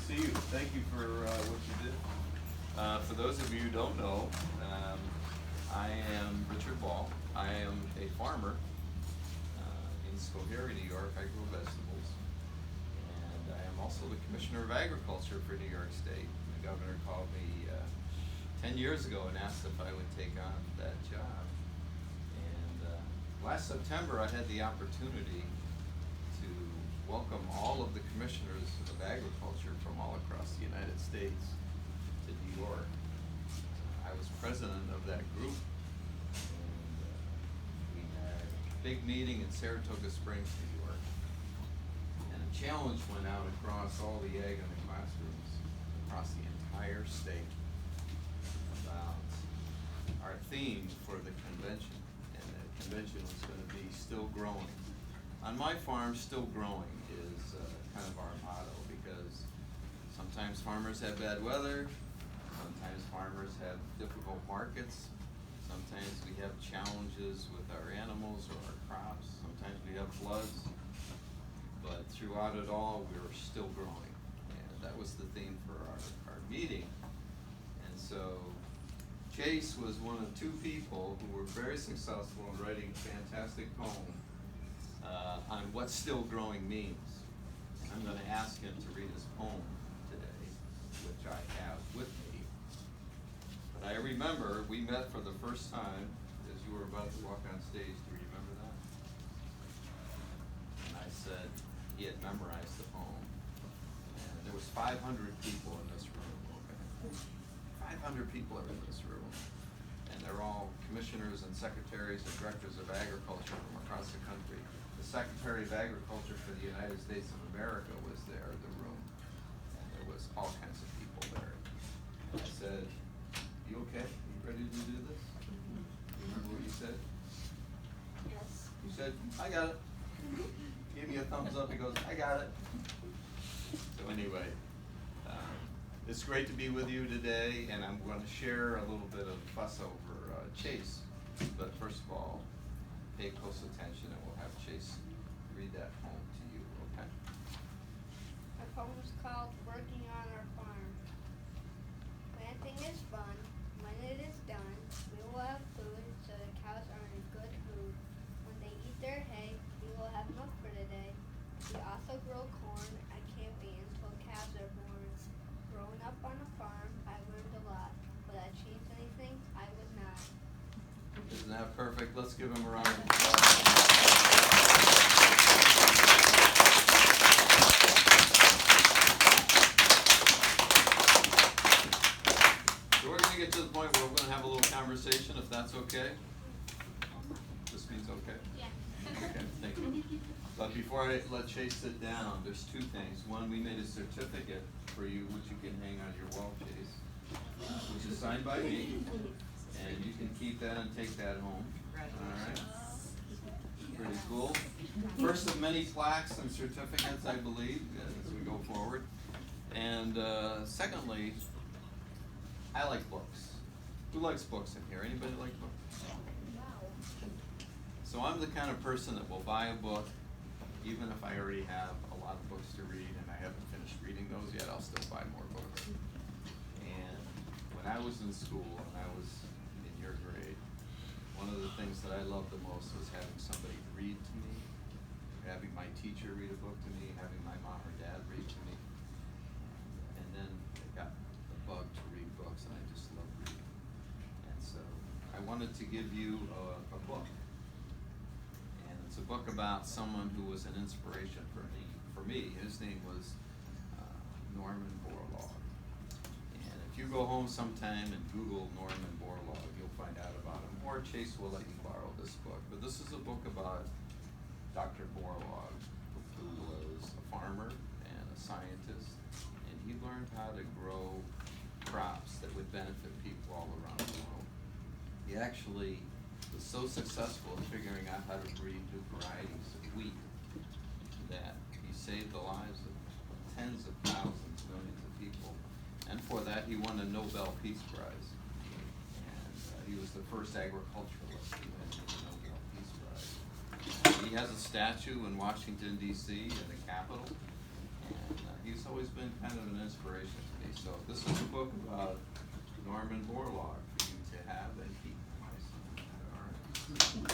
see you. Thank you for what you did. For those of you who don't know, I am Richard Ball. I am a farmer in Schoharie, New York. I grow vegetables. And I am also the Commissioner of Agriculture for New York State. The governor called me 10 years ago and asked if I would take on that job. And last September I had the opportunity to welcome all of the commissioners of agriculture from all across the United States to New York. I was president of that group, and we had a big meeting in Saratoga Springs, New York, and a challenge went out across all the ag in the classrooms across the entire state about our theme for the convention, and the convention was going to be still growing. On my farm, still growing is kind of our motto, because sometimes farmers have bad weather, sometimes farmers have difficult markets, sometimes we have challenges with our animals or our crops, sometimes we have floods, but throughout it all, we're still growing. And that was the theme for our meeting. And so Chase was one of two people who were very successful in writing a fantastic poem on what still growing means. And I'm going to ask him to read his poem today, which I have with me. But I remember we met for the first time as you were about to walk on stage. Do you remember that? And I said he had memorized the poem. And there was 500 people in this room. Okay? 500 people are in this room. And they're all commissioners and secretaries and directors of agriculture from across the country. The Secretary of Agriculture for the United States of America was there in the room, and there was all kinds of people there. And I said, "You okay? You ready to do this?" You remember what you said? Yes. You said, "I got it." Gave me a thumbs up. He goes, "I got it." So anyway, it's great to be with you today, and I'm going to share a little bit of fuss over Chase. But first of all, pay close attention, and we'll have Chase read that poem to you, okay? My poem is called Working on Our Farm. Planting is fun. When it is done, we will have food so the cows are in a good mood. When they eat their hay, we will have milk for the day. We also grow corn. I can't wait until calves are born. Growing up on a farm, I learned a lot. Would I change anything? I would not. Isn't that perfect? Let's give him a round of applause. So we're going to get to the point where we're going to have a little conversation, if that's okay. This means okay? Yeah. Okay, thank you. But before I let Chase sit down, there's two things. One, we made a certificate for you, which you can hang on your wall, Chase, which is signed by me. And you can keep that and take that home. Alright? Pretty cool. First of many plaques and certificates, I believe, as we go forward. And secondly, I like books. Who likes books in here? Anybody like books? So I'm the kind of person that will buy a book, even if I already have a lot of books to read and I haven't finished reading those yet, I'll still buy more books. And when I was in school and I was in your grade, one of the things that I loved the most was having somebody read to me, having my teacher read a book to me, having my mom or dad read to me. And then I got the bug to read books, and I just love reading. And so I wanted to give you a book. And it's a book about someone who was an inspiration for me. His name was Norman Borlaug. And if you go home sometime and Google Norman Borlaug, you'll find out about him. Or Chase will let you borrow this book. But this is a book about Dr. Borlaug, who was a farmer and a scientist. And he learned how to grow crops that would benefit people all around the world. He actually was so successful in figuring out how to breed new varieties of wheat that he saved the lives of tens of thousands, millions of people. And for that, he won a Nobel Peace Prize. And he was the first agriculturalist to win the Nobel Peace Prize. He has a statue in Washington, D.C. in the Capitol. And he's always been kind of an inspiration to me. So this is a book about Norman Borlaug for you to have and keep, my son. All right.